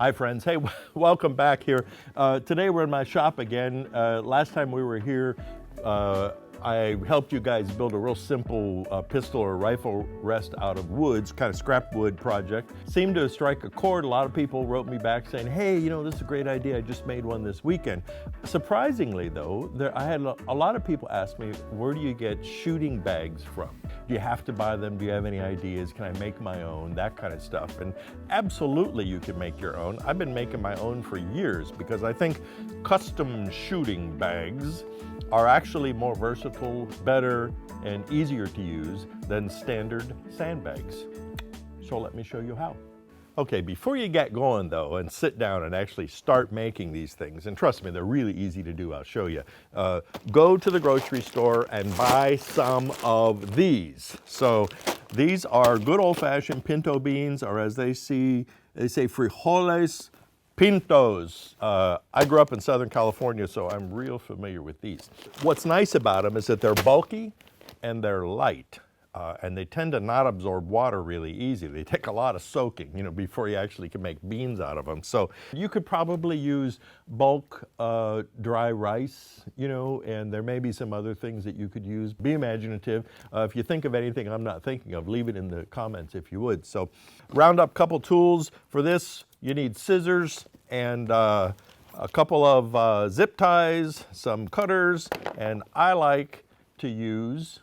Hi friends, hey, welcome back here. Today we're in my shop again. Last time we were here, I helped you guys build a real simple pistol or rifle rest out of woods, kind of scrap wood project. Seemed to strike a chord. A lot of people wrote me back saying, hey, you know, this is a great idea. I just made one this weekend. Surprisingly though, I had a lot of people ask me, where do you get shooting bags from? Do you have to buy them? Do you have any ideas? Can I make my own? That kind of stuff. And absolutely you can make your own. I've been making my own for years because I think custom shooting bags are actually more versatile, better, and easier to use than standard sandbags. So let me show you how. Okay, before you get going though and sit down and actually start making these things, and trust me, they're really easy to do, I'll show you. Go to the grocery store and buy some of these. So these are good old-fashioned pinto beans, or as they say frijoles pintos. I grew up in Southern California, so I'm real familiar with these. What's nice about them is that they're bulky and they're light. And they tend to not absorb water really easy. They take a lot of soaking, you know, before you actually can make beans out of them. So you could probably use bulk dry rice, you know, and there may be some other things that you could use. Be imaginative. If you think of anything I'm not thinking of, leave it in the comments if you would. So round up a couple tools. For this, you need scissors and a couple of zip ties, some cutters, and I like to use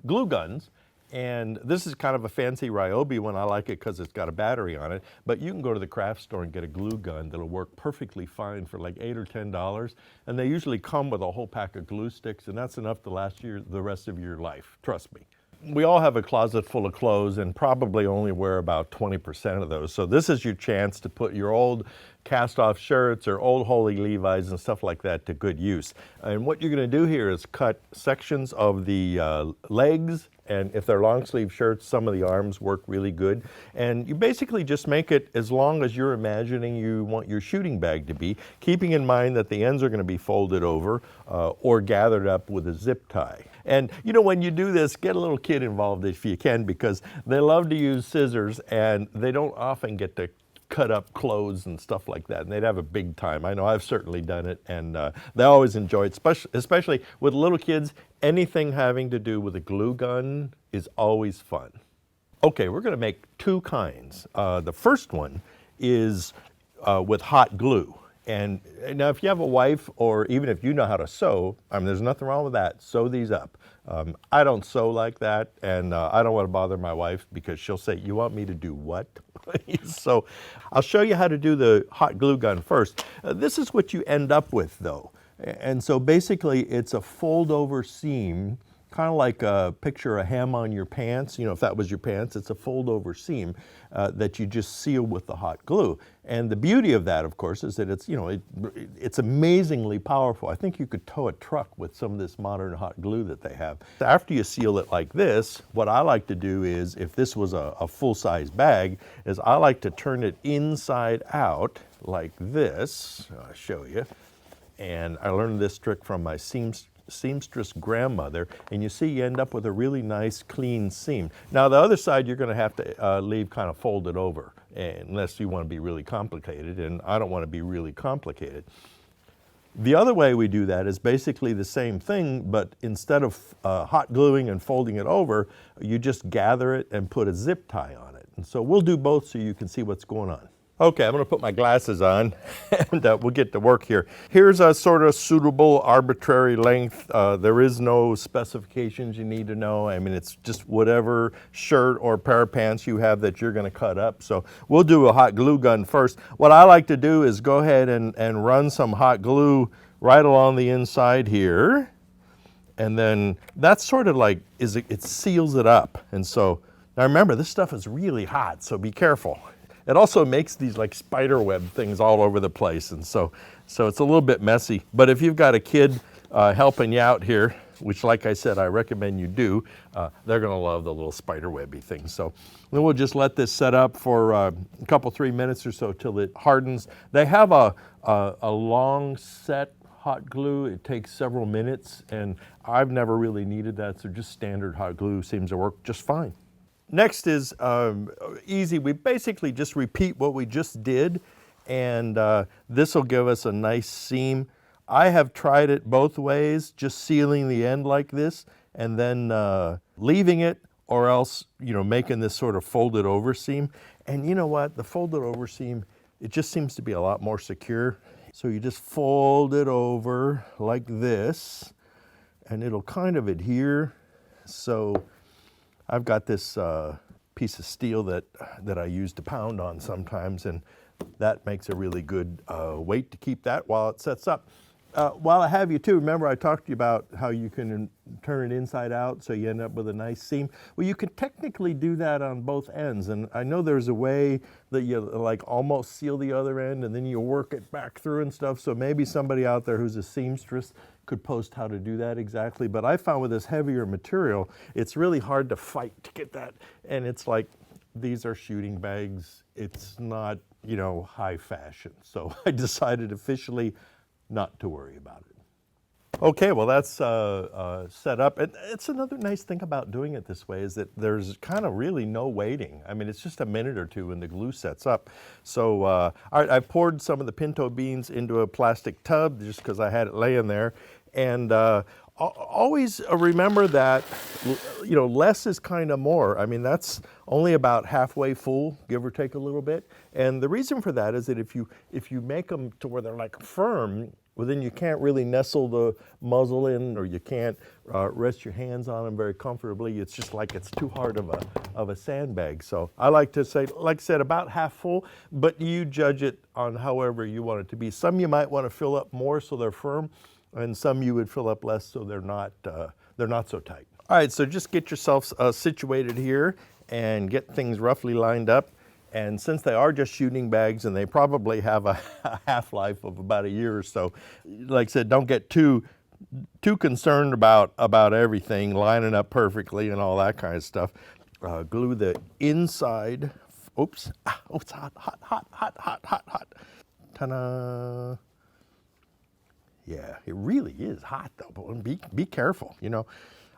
glue guns, and this is kind of a fancy Ryobi one. I like it because it's got a battery on it, but you can go to the craft store and get a glue gun that'll work perfectly fine for like $8 or $10, and they usually come with a whole pack of glue sticks, and that's enough to last you the rest of your life, trust me. We all have a closet full of clothes and probably only wear about 20% of those. So this is your chance to put your old cast-off shirts or old Holy Levi's and stuff like that to good use. And what you're going to do here is cut sections of the legs, and if they're long sleeve shirts, some of the arms work really good. And you basically just make it as long as you're imagining you want your shooting bag to be, keeping in mind that the ends are going to be folded over or gathered up with a zip tie. And you know, when you do this, get a little kid involved if you can, because they love to use scissors and they don't often get to cut up clothes and stuff like that, and they'd have a big time. I know I've certainly done it, and they always enjoy it, especially with little kids. Anything having to do with a glue gun is always fun. Okay, we're going to make two kinds. The first one is with hot glue. And now if you have a wife, or even if you know how to sew, I mean, there's nothing wrong with that. Sew these up. I don't sew like that, and I don't want to bother my wife because she'll say, you want me to do what? So I'll show you how to do the hot glue gun first. This is what you end up with though. And so basically it's a fold over seam, kind of like picture a hem on your pants. You know, if that was your pants, it's a fold over seam that you just seal with the hot glue. And the beauty of that, of course, is that it's, you know, it's amazingly powerful. I think you could tow a truck with some of this modern hot glue that they have. After you seal it like this, what I like to do is, if this was a full-size bag, is I like to turn it inside out like this. I'll show you. And I learned this trick from my seamstress grandmother, and you see you end up with a really nice clean seam. Now the other side you're going to have to leave kind of folded over, unless you want to be really complicated, and I don't want to be really complicated. The other way we do that is basically the same thing, but instead of hot gluing and folding it over, you just gather it and put a zip tie on it. And so we'll do both so you can see what's going on. Okay, I'm going to put my glasses on and we'll get to work here. Here's a sort of suitable arbitrary length. There is no specifications you need to know. I mean, it's just whatever shirt or pair of pants you have that you're going to cut up. So we'll do a hot glue gun first. What I like to do is go ahead and run some hot glue right along the inside here. And then that's sort of like, it seals it up. And so, now remember, this stuff is really hot, so be careful. It also makes these like spider web things all over the place, and so it's a little bit messy. But if you've got a kid helping you out here, which like I said, I recommend you do, they're gonna love the little spider webby things. So then we'll just let this set up for a couple, 3 minutes or so till it hardens. They have a long set hot glue. It takes several minutes, and I've never really needed that, so just standard hot glue seems to work just fine. Next is easy. We basically just repeat what we just did, and this will give us a nice seam. I have tried it both ways, just sealing the end like this, and then leaving it, or else, you know, making this sort of folded over seam. And you know what? The folded over seam, it just seems to be a lot more secure. So you just fold it over like this, and it'll kind of adhere. So I've got this piece of steel that I use to pound on sometimes, and that makes a really good weight to keep that while it sets up. While I have you too, remember I talked to you about how you can turn it inside out so you end up with a nice seam. Well, you can technically do that on both ends, and I know there's a way that you like almost seal the other end and then you work it back through and stuff, so maybe somebody out there who's a seamstress could post how to do that exactly. But I found with this heavier material, it's really hard to fight to get that, and it's like, these are shooting bags. It's not, you know, high fashion. So I decided officially not to worry about it. Okay, well that's set up. And it's another nice thing about doing it this way is that there's kind of really no waiting. I mean, it's just a minute or two when the glue sets up. So all right, I poured some of the pinto beans into a plastic tub just because I had it laying there. And always remember that, you know, less is kind of more. I mean, that's only about halfway full, give or take a little bit. And the reason for that is that if you make them to where they're like firm, well, then you can't really nestle the muzzle in, or you can't rest your hands on them very comfortably. It's just like it's too hard of a sandbag. So I like to say, like I said, about half full, but you judge it on however you want it to be. Some you might want to fill up more so they're firm, and some you would fill up less so they're not so tight. All right, so just get yourself situated here and get things roughly lined up. And since they are just shooting bags and they probably have a half-life of about a year or so, like I said, don't get too concerned about everything lining up perfectly and all that kind of stuff. Glue the inside. Oops! Oh, it's hot! Ta-da! Yeah, it really is hot though, but be careful, you know.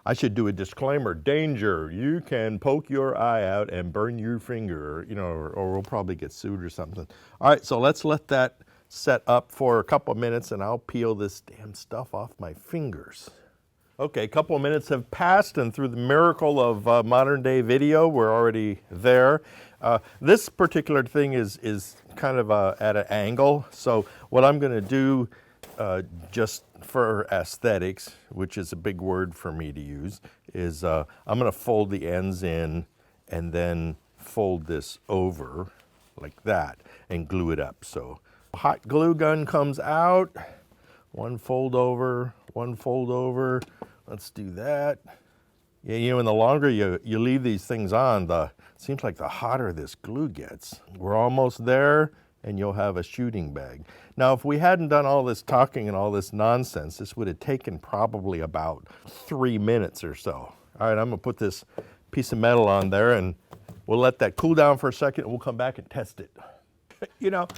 I should do a disclaimer, danger, you can poke your eye out and burn your finger, you know, or we'll probably get sued or something. All right, so let's let that set up for a couple of minutes and I'll peel this damn stuff off my fingers. Okay, a couple of minutes have passed, and through the miracle of modern day video, we're already there. This particular thing is kind of at an angle, so what I'm gonna do just for aesthetics, which is a big word for me to use, is I'm going to fold the ends in and then fold this over like that and glue it up. So hot glue gun comes out, one fold over, one fold over. Let's do that. Yeah, you know, and the longer you leave these things on, it seems like the hotter this glue gets. We're almost there, and you'll have a shooting bag. Now, if we hadn't done all this talking and all this nonsense, this would have taken probably about 3 minutes or so. All right, I'm gonna put this piece of metal on there and we'll let that cool down for a second and we'll come back and test it. You know,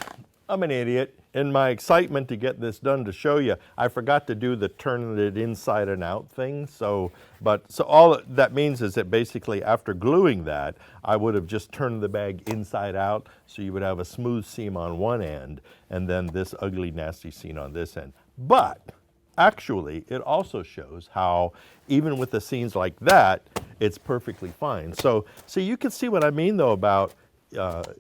I'm an idiot. In my excitement to get this done to show you, I forgot to do the turn it inside and out thing. So all that means is that basically after gluing that, I would have just turned the bag inside out, so you would have a smooth seam on one end and then this ugly, nasty seam on this end. But actually, it also shows how even with the seams like that, it's perfectly fine. So you can see what I mean though about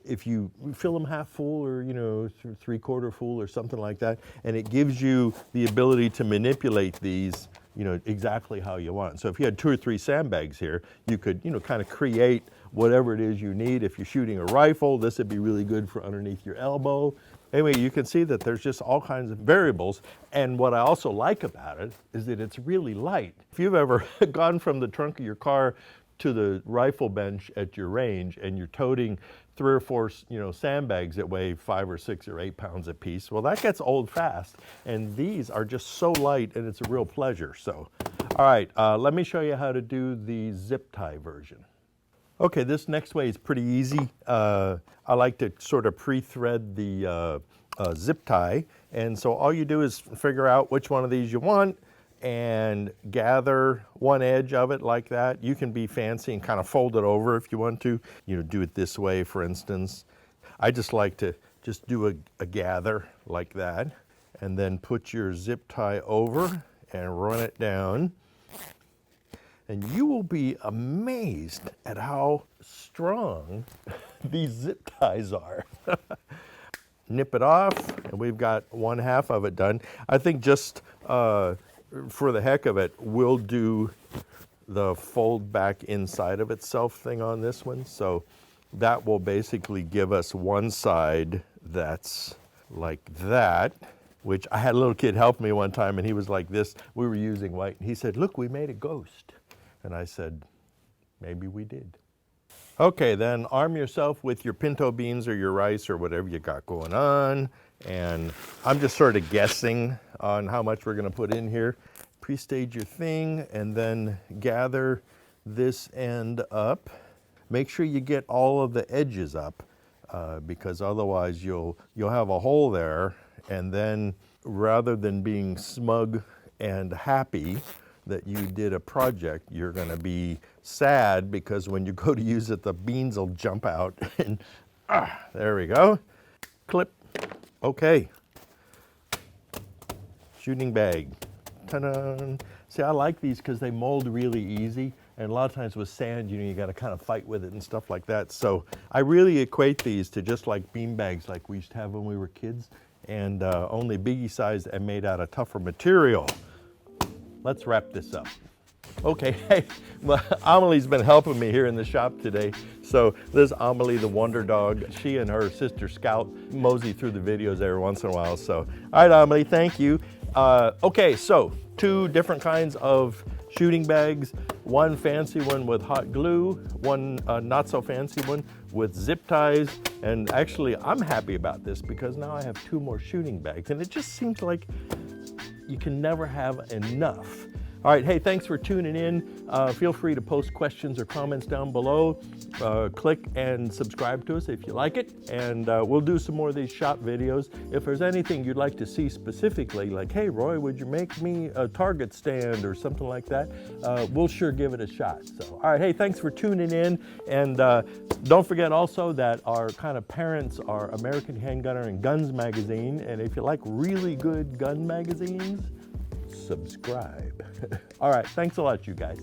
if you fill them half full or, you know, 3/4 full or something like that, and it gives you the ability to manipulate these, you know, exactly how you want. So if you had 2 or 3 sandbags here, you could, you know, kind of create whatever it is you need. If you're shooting a rifle, this would be really good for underneath your elbow. Anyway, you can see that there's just all kinds of variables. And what I also like about it is that it's really light. If you've ever gone from the trunk of your car to the rifle bench at your range and you're toting 3 or 4, you know, sandbags that weigh 5 or 6 or 8 pounds a piece, well, that gets old fast. And these are just so light, and it's a real pleasure. So, all right, let me show you how to do the zip tie version. Okay, this next way is pretty easy. I like to sort of pre-thread the zip tie. And so all you do is figure out which one of these you want, and gather one edge of it like that. You can be fancy and kind of fold it over if you want to. You know, do it this way, for instance. I just like to just do a gather like that, and then put your zip tie over and run it down. And you will be amazed at how strong these zip ties are. Nip it off, and we've got 1/2 of it done. I think just for the heck of it, we'll do the fold back inside of itself thing on this one. So that will basically give us one side that's like that, which I had a little kid help me one time, and he was like this. We were using white, and he said, "Look, we made a ghost." And I said, maybe we did. Okay, then arm yourself with your pinto beans or your rice or whatever you got going on. And I'm just sort of guessing on how much we're gonna put in here. Pre-stage your thing and then gather this end up. Make sure you get all of the edges up because otherwise you'll have a hole there, and then rather than being smug and happy that you did a project, you're gonna be sad because when you go to use it, the beans will jump out. And there we go. Clip. Okay. Shooting bag. Ta-da! See, I like these because they mold really easy. And a lot of times with sand, you know, you gotta kind of fight with it and stuff like that. So I really equate these to just like bean bags like we used to have when we were kids, and only biggie sized and made out of tougher material. Let's wrap this up. Okay, hey, well, Amelie's been helping me here in the shop today. So this is Amelie the Wonder Dog. She and her sister Scout mosey through the videos every once in a while. So, all right, Amelie, thank you. Okay, so 2 different kinds of shooting bags. One fancy one with hot glue, one not so fancy one with zip ties. And actually, I'm happy about this because now I have 2 more shooting bags, and it just seems like you can never have enough. All right, hey, thanks for tuning in. Feel free to post questions or comments down below. Click and subscribe to us if you like it, and we'll do some more of these shop videos. If there's anything you'd like to see specifically, like, hey, Roy, would you make me a target stand or something like that? We'll sure give it a shot. So, all right, hey, thanks for tuning in, and don't forget also that our kind of parents are American Handgunner and Guns magazine, and if you like really good gun magazines, subscribe. All right, thanks a lot, you guys.